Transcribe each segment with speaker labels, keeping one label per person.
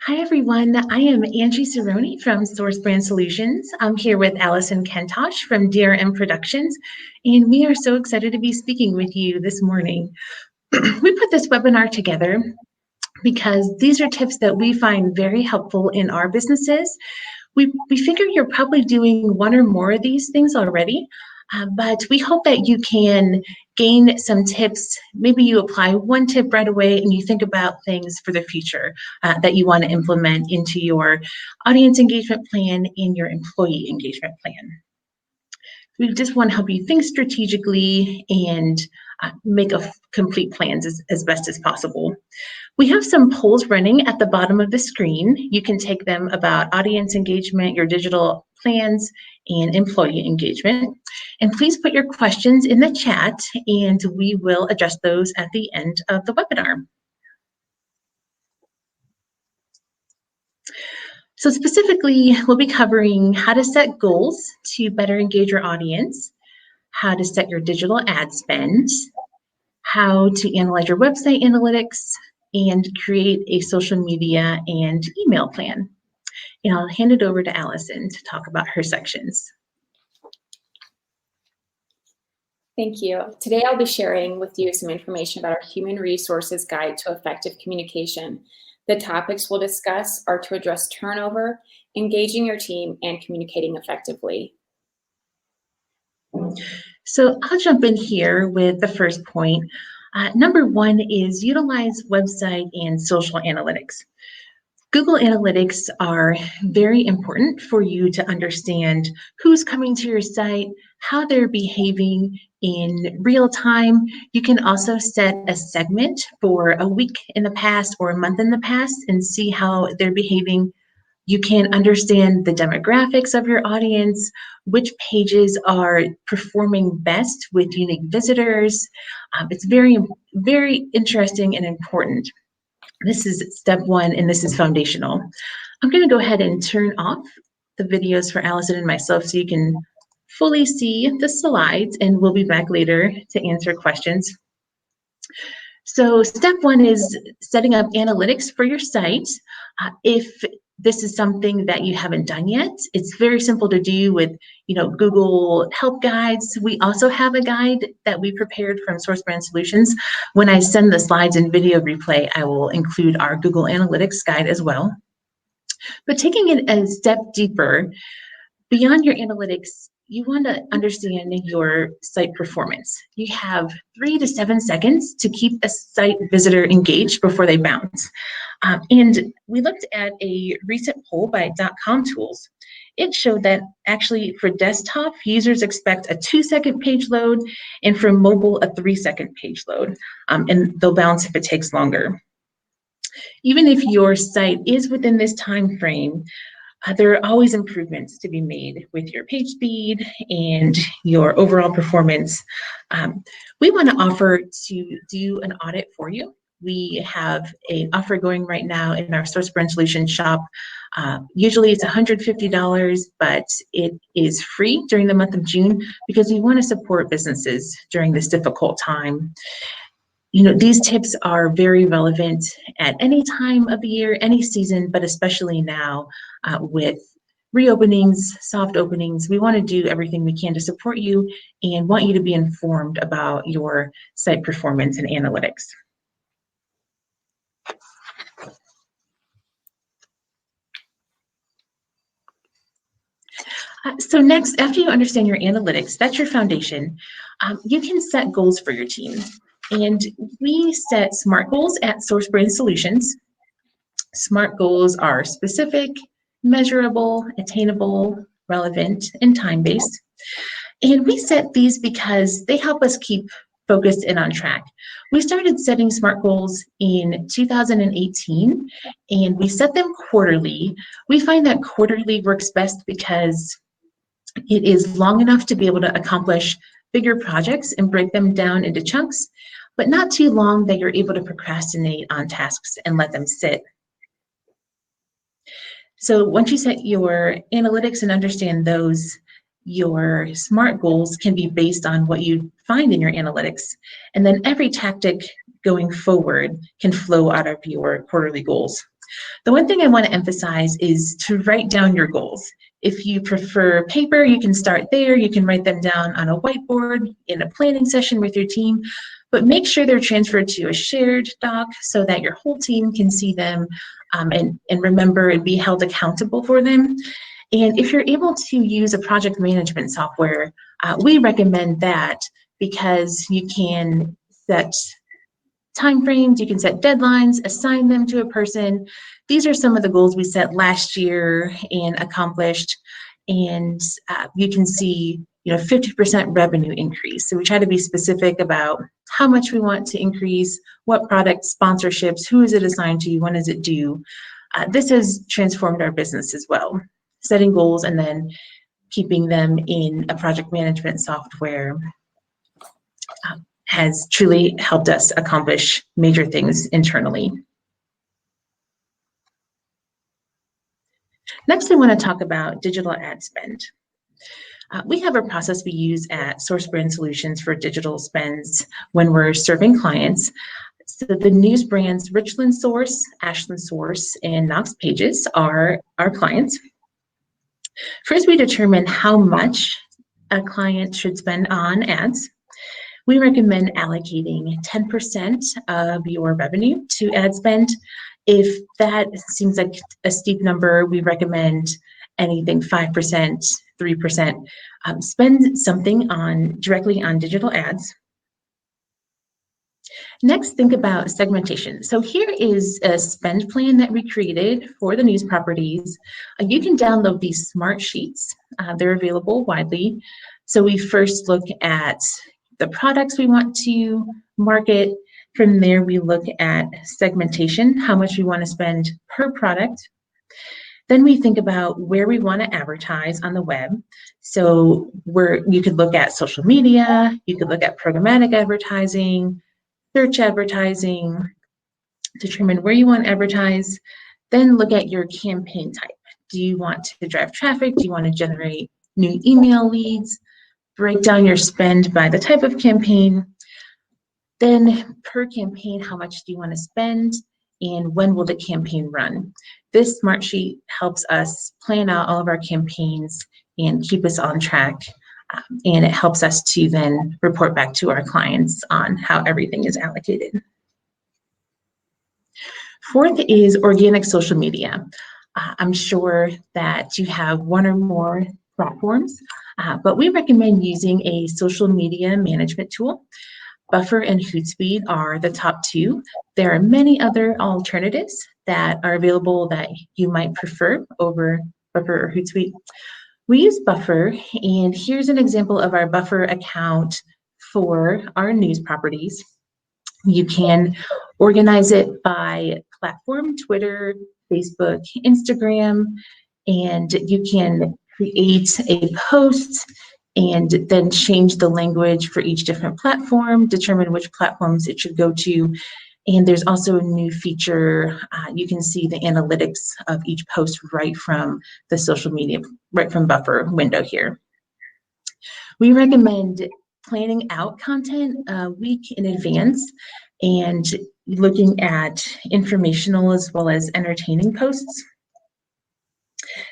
Speaker 1: Hi, everyone. I am Angie Cirone from Source Brand Solutions. I'm here with Allison Kentosh from DRM Productions, and we are so excited to be speaking with you this morning. We put this webinar together because these are tips that we find very helpful in our businesses. We figure you're probably doing one or more of these things already, but we hope that you can gain some tips. Maybe you apply one tip right away and you think about things for the future that you want to implement into your audience engagement plan and your employee engagement plan. We just want to help you think strategically and make complete plans as best as possible. We have some polls running at the bottom of the screen. You can take them about audience engagement, your digital plans, and employee engagement. And please put your questions in the chat and we will address those at the end of the webinar. So specifically, we'll be covering how to set goals to better engage your audience, how to set your digital ad spend, how to analyze your website analytics, and create a social media and email plan. And I'll hand it over to Allison to talk about her sections.
Speaker 2: Thank you. Today I'll be sharing with you some information about our Human Resources Guide to Effective Communication. The topics we'll discuss are to address turnover, engaging your team, and communicating effectively.
Speaker 1: So I'll jump in here with the first point. Number one is utilize website and social analytics. Google Analytics are very important for you to understand who's coming to your site, how they're behaving in real time. You can also set a segment for a week in the past or a month in the past and see how they're behaving. You can understand the demographics of your audience, which pages are performing best with unique visitors. It's very, very interesting and important. This is step one, and this is foundational. I'm going to go ahead and turn off the videos for Allison and myself so you can fully see the slides, and we'll be back later to answer questions. So step one is setting up analytics for your site. If this is something that you haven't done yet, it's very simple to do with, Google help guides. We also have a guide that we prepared from Source Brand Solutions. When I send the slides and video replay, I will include our Google Analytics guide as well. But taking it a step deeper, beyond your analytics, you want to understand your site performance. You have 3 to 7 seconds to keep a site visitor engaged before they bounce. And we looked at a recent poll by .com Tools. It showed that actually for desktop, users expect a 2-second page load, and for mobile, a 3-second page load. And they'll bounce if it takes longer. Even if your site is within this time frame, there are always improvements to be made with your page speed and your overall performance. We want to offer to do an audit for you. We have an offer going right now in our Source Brand Solutions shop. Usually it's $150, but it is free during the month of June because we want to support businesses during this difficult time. These tips are very relevant at any time of the year, any season, but especially now with reopenings, soft openings. We want to do everything we can to support you and want you to be informed about your site performance and analytics. So next, after you understand your analytics, that's your foundation, you can set goals for your team. And we set SMART goals at Source Brand Solutions. SMART goals are specific, measurable, attainable, relevant, and time-based. And we set these because they help us keep focused and on track. We started setting SMART goals in 2018, and we set them quarterly. We find that quarterly works best because it is long enough to be able to accomplish bigger projects and break them down into chunks, but not too long that you're able to procrastinate on tasks and let them sit. So once you set your analytics and understand those, your SMART goals can be based on what you find in your analytics. And then every tactic going forward can flow out of your quarterly goals. The one thing I want to emphasize is to write down your goals. If you prefer paper, you can start there. You can write them down on a whiteboard in a planning session with your team, but make sure they're transferred to a shared doc so that your whole team can see them and remember and be held accountable for them. And if you're able to use a project management software, we recommend that because you can set timeframes, you can set deadlines, assign them to a person. These are some of the goals we set last year and accomplished. And you can see, 50% revenue increase. So we try to be specific about how much we want to increase, what product sponsorships, who is it assigned to, when is it due. This has transformed our business as well. Setting goals and then keeping them in a project management software has truly helped us accomplish major things internally. Next, I want to talk about digital ad spend. We have a process we use at Source Brand Solutions for digital spends when we're serving clients. So the news brands Richland Source, Ashland Source, and Knox Pages are our clients. First, we determine how much a client should spend on ads. We recommend allocating 10% of your revenue to ad spend. If that seems like a steep number, we recommend anything 5%, 3%. Spend something directly on digital ads. Next, think about segmentation. So here is a spend plan that we created for the news properties. You can download these smart sheets. They're available widely. So we first look at the products we want to market. From there, we look at segmentation, how much we want to spend per product. Then we think about where we want to advertise on the web. So you could look at social media, you could look at programmatic advertising, search advertising, determine where you want to advertise, then look at your campaign type. Do you want to drive traffic? Do you want to generate new email leads? Break down your spend by the type of campaign. Then per campaign, how much do you want to spend and when will the campaign run? This smart sheet helps us plan out all of our campaigns and keep us on track. And it helps us to then report back to our clients on how everything is allocated. Fourth is organic social media. I'm sure that you have one or more platforms, but we recommend using a social media management tool. Buffer and Hootsuite are the top two. There are many other alternatives that are available that you might prefer over Buffer or Hootsuite. We use Buffer, and here's an example of our Buffer account for our news properties. You can organize it by platform, Twitter, Facebook, Instagram, and you can create a post and then change the language for each different platform, determine which platforms it should go to. And there's also a new feature. You can see the analytics of each post right from the social media, right from Buffer window here. We recommend planning out content a week in advance and looking at informational as well as entertaining posts.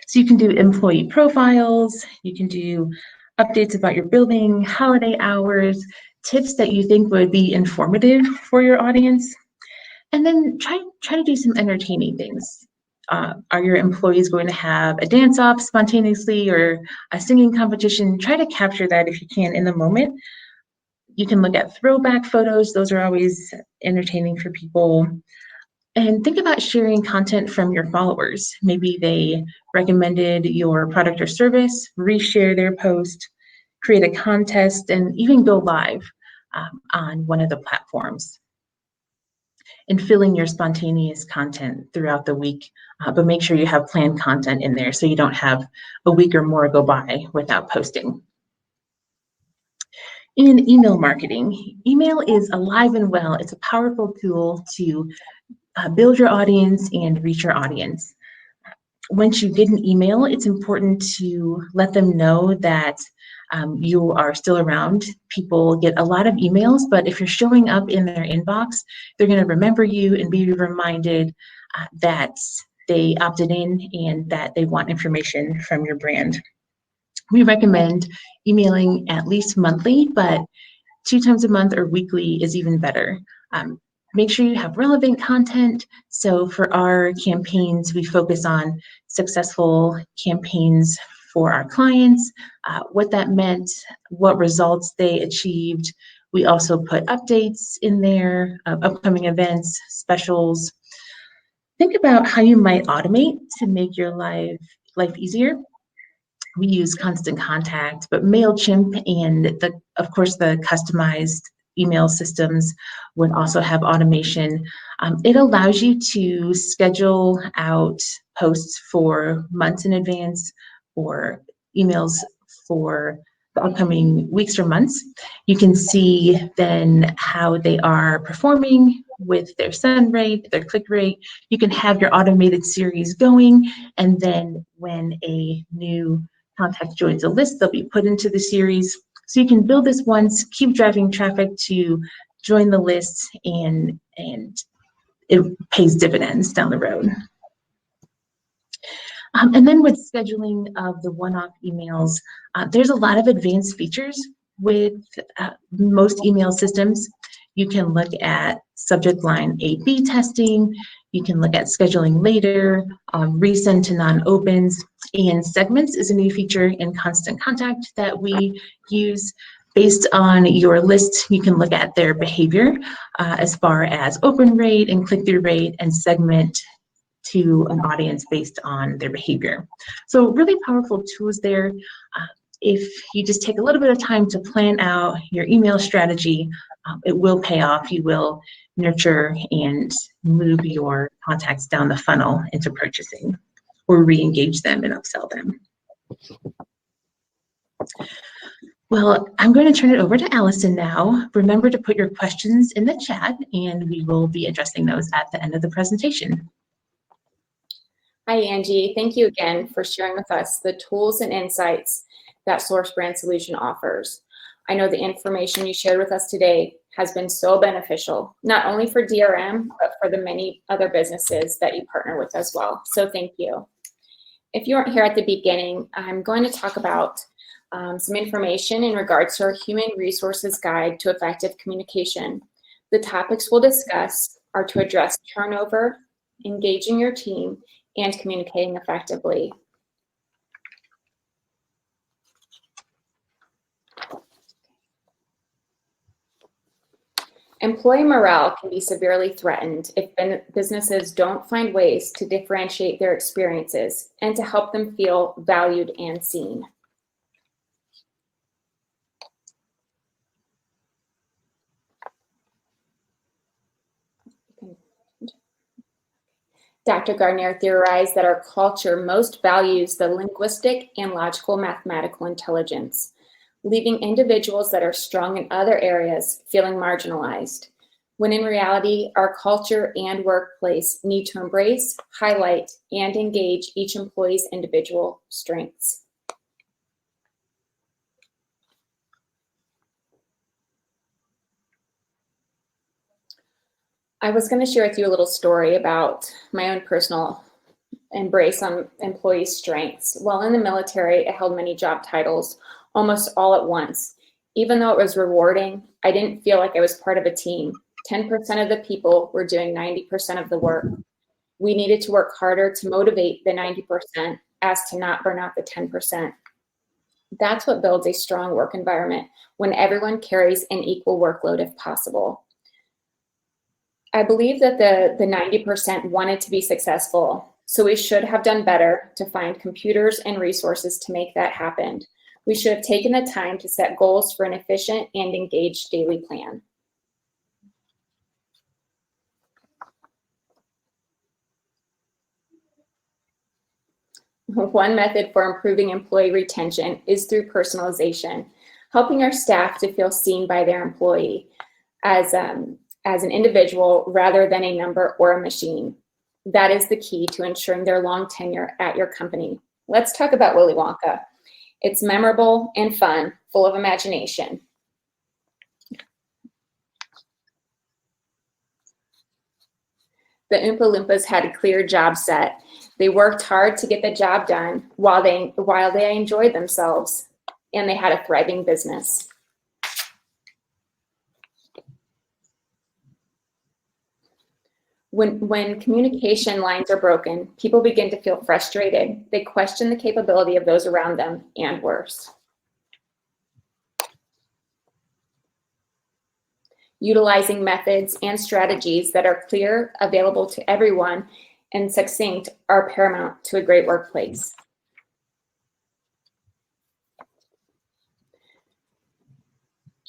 Speaker 1: So you can do employee profiles, you can do updates about your building, holiday hours, tips that you think would be informative for your audience. And then try to do some entertaining things. Are your employees going to have a dance-off spontaneously or a singing competition? Try to capture that if you can in the moment. You can look at throwback photos. Those are always entertaining for people. And think about sharing content from your followers. Maybe they recommended your product or service, reshare their post, create a contest, and even go live on one of the platforms. And fill in your spontaneous content throughout the week, but make sure you have planned content in there so you don't have a week or more go by without posting. In email marketing, email is alive and well. It's a powerful tool to build your audience and reach your audience. Once you get an email, it's important to let them know that you are still around. People get a lot of emails, but if you're showing up in their inbox, they're going to remember you and be reminded that they opted in and that they want information from your brand. We recommend emailing at least monthly, but 2 times a month or weekly is even better. Make sure you have relevant content. So for our campaigns, we focus on successful campaigns for our clients, what that meant, what results they achieved. We also put updates in there of upcoming events, specials. Think about how you might automate to make your life easier. We use Constant Contact, but MailChimp and of course, the customized email systems would also have automation. It allows you to schedule out posts for months in advance or emails for the upcoming weeks or months. You can see then how they are performing with their send rate, their click rate. You can have your automated series going, and then when a new contact joins a list, they'll be put into the series. So you can build this once, keep driving traffic to join the list, and it pays dividends down the road. And then with scheduling of the one-off emails, there's a lot of advanced features with most email systems. You can look at subject line A/B testing. You can look at scheduling later, resend to non-opens, and segments is a new feature in Constant Contact that we use. Based on your list, you can look at their behavior as far as open rate and click-through rate, and segment to an audience based on their behavior. So really powerful tools there. If you just take a little bit of time to plan out your email strategy, it will pay off. You will nurture and move your contacts down the funnel into purchasing, or re-engage them and upsell them. Well, I'm going to turn it over to Allison now. Remember to put your questions in the chat, and we will be addressing those at the end of the presentation.
Speaker 2: Hi, Angie. Thank you again for sharing with us the tools and insights that Source Brand Solution offers. I know the information you shared with us today has been so beneficial, not only for DRM, but for the many other businesses that you partner with as well. So thank you. If you weren't here at the beginning, I'm going to talk about some information in regards to our Human Resources Guide to Effective Communication. The topics we'll discuss are to address turnover, engaging your team, and communicating effectively. Employee morale can be severely threatened if businesses don't find ways to differentiate their experiences and to help them feel valued and seen. Dr. Gardner theorized that our culture most values the linguistic and logical mathematical intelligence, leaving individuals that are strong in other areas feeling marginalized, when in reality, our culture and workplace need to embrace, highlight, and engage each employee's individual strengths. I was going to share with you a little story about my own personal embrace on employee strengths. While in the military, I held many job titles, almost all at once. Even though it was rewarding, I didn't feel like I was part of a team. 10% of the people were doing 90% of the work. We needed to work harder to motivate the 90% as to not burn out the 10%. That's what builds a strong work environment, when everyone carries an equal workload if possible. I believe that the 90% wanted to be successful, so we should have done better to find computers and resources to make that happen. We should have taken the time to set goals for an efficient and engaged daily plan. One method for improving employee retention is through personalization, helping our staff to feel seen by their employee as an individual rather than a number or a machine. That is the key to ensuring their long tenure at your company. Let's talk about Willy Wonka. It's memorable and fun, full of imagination. The Oompa Loompas had a clear job set. They worked hard to get the job done while they enjoyed themselves, and they had a thriving business. When communication lines are broken, people begin to feel frustrated. They question the capability of those around them, and worse. Utilizing methods and strategies that are clear, available to everyone, and succinct are paramount to a great workplace.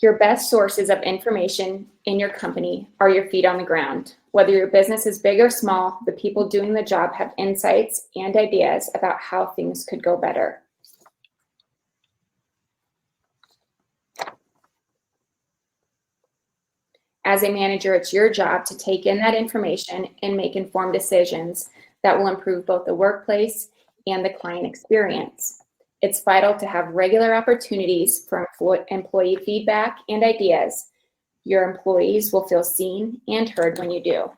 Speaker 2: Your best sources of information in your company are your feet on the ground. Whether your business is big or small, the people doing the job have insights and ideas about how things could go better. As a manager, it's your job to take in that information and make informed decisions that will improve both the workplace and the client experience. It's vital to have regular opportunities for employee feedback and ideas. Your employees will feel seen and heard when you do.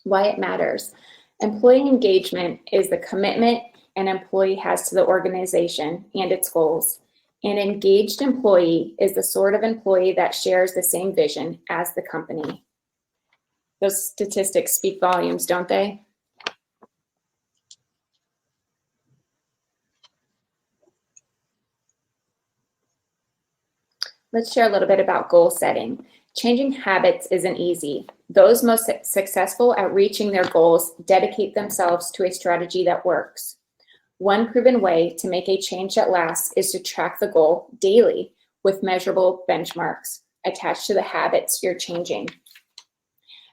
Speaker 2: Why it matters. Employee engagement is the commitment an employee has to the organization and its goals. An engaged employee is the sort of employee that shares the same vision as the company. Those statistics speak volumes, don't they? Let's share a little bit about goal setting. Changing habits isn't easy. Those most successful at reaching their goals dedicate themselves to a strategy that works. One proven way to make a change that lasts is to track the goal daily with measurable benchmarks attached to the habits you're changing.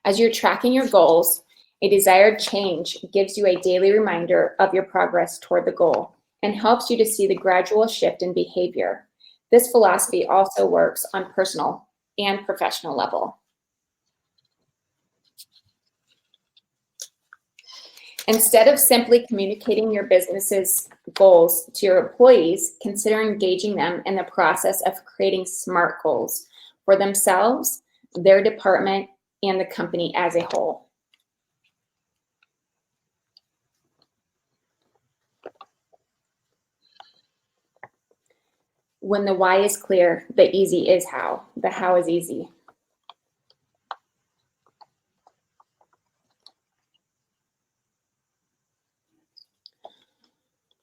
Speaker 2: As you're tracking your goals, a desired change gives you a daily reminder of your progress toward the goal and helps you to see the gradual shift in behavior. This philosophy also works on personal and professional level. Instead of simply communicating your business's goals to your employees, consider engaging them in the process of creating SMART goals for themselves, their department, and the company as a whole. When the why is clear, the easy is how. The how is easy.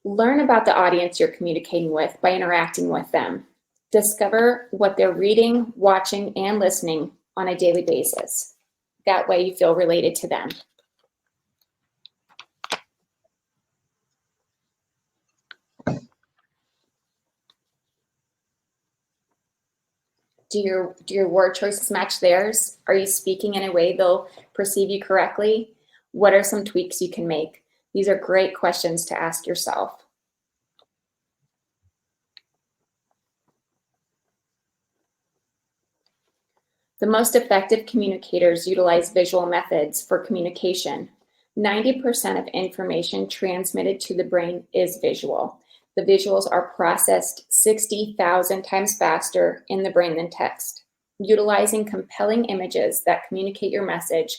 Speaker 2: Learn about the audience you're communicating with by interacting with them. Discover what they're reading, watching, and listening on a daily basis. That way you feel related to them. Do your word choices match theirs? Are you speaking in a way they'll perceive you correctly? What are some tweaks you can make? These are great questions to ask yourself. The most effective communicators utilize visual methods for communication. 90% of information transmitted to the brain is visual. The visuals are processed 60,000 times faster in the brain than text. Utilizing compelling images that communicate your message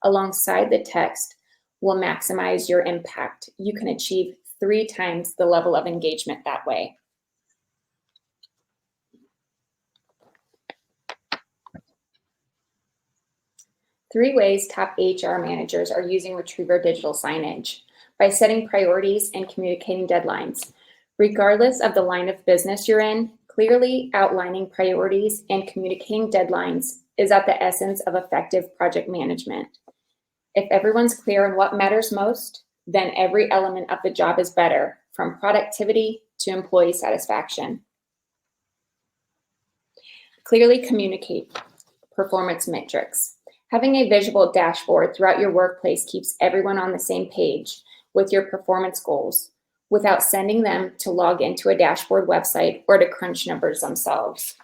Speaker 2: alongside the text will maximize your impact. You can achieve 3 times the level of engagement that way. Three ways top HR managers are using Retriever digital signage: by setting priorities and communicating deadlines. Regardless of the line of business you're in, clearly outlining priorities and communicating deadlines is at the essence of effective project management. If everyone's clear on what matters most, then every element of the job is better, from productivity to employee satisfaction. Clearly communicate performance metrics. Having a visual dashboard throughout your workplace keeps everyone on the same page with your performance goals, without sending them to log into a dashboard website or to crunch numbers themselves.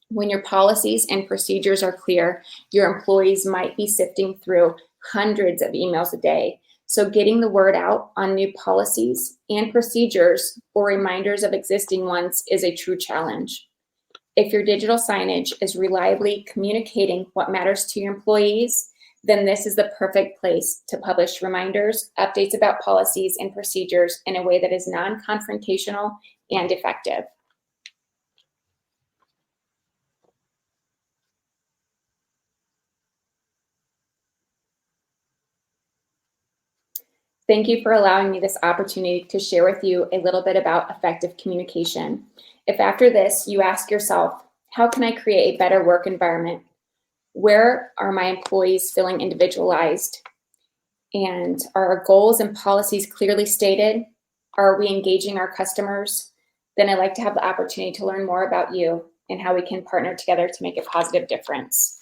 Speaker 2: When your policies and procedures are clear, your employees might be sifting through hundreds of emails a day. So getting the word out on new policies and procedures or reminders of existing ones is a true challenge. If your digital signage is reliably communicating what matters to your employees, then this is the perfect place to publish reminders, updates about policies and procedures in a way that is non-confrontational and effective. Thank you for allowing me this opportunity to share with you a little bit about effective communication. If after this you ask yourself, how can I create a better work environment? Where are my employees feeling individualized? And are our goals and policies clearly stated? Are we engaging our customers? Then I'd like to have the opportunity to learn more about you and how we can partner together to make a positive difference.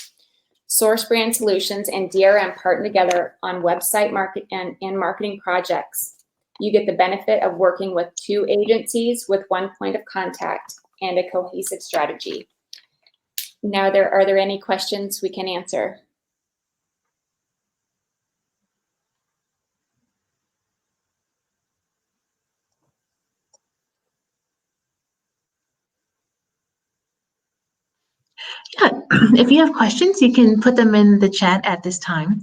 Speaker 2: Source Brand Solutions and DRM partner together on website market and marketing projects. You get the benefit of working with 2 agencies with 1 point of contact and a cohesive strategy. Now, are there any questions we can answer?
Speaker 1: Yeah, if you have questions, you can put them in the chat at this time.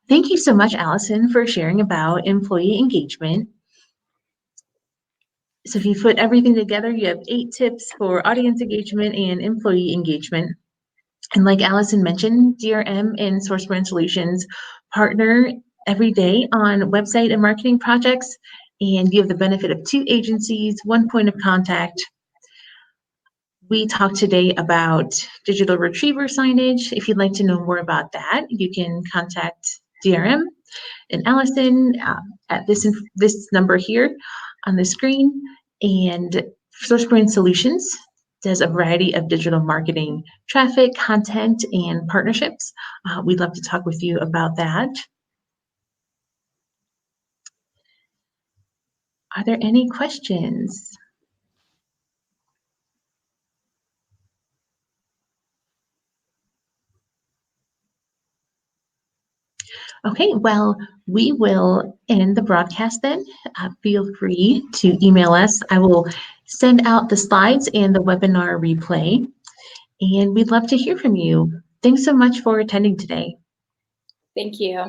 Speaker 1: Thank you so much, Allison, for sharing about employee engagement. So if you put everything together, you have 8 tips for audience engagement and employee engagement. And like Allison mentioned, DRM and Source Brand Solutions partner every day on website and marketing projects, and you have the benefit of 2 agencies, 1 point of contact. We talked today about digital retriever signage. If you'd like to know more about that, you can contact DRM and Allison at this number here on the screen. And Source Brand Solutions does a variety of digital marketing, traffic, content, and partnerships. We'd love to talk with you about that. Are there any questions? Okay, well, we will end the broadcast then. Feel free to email us. I will send out the slides and the webinar replay, and we'd love to hear from you. Thanks so much for attending today.
Speaker 2: Thank you.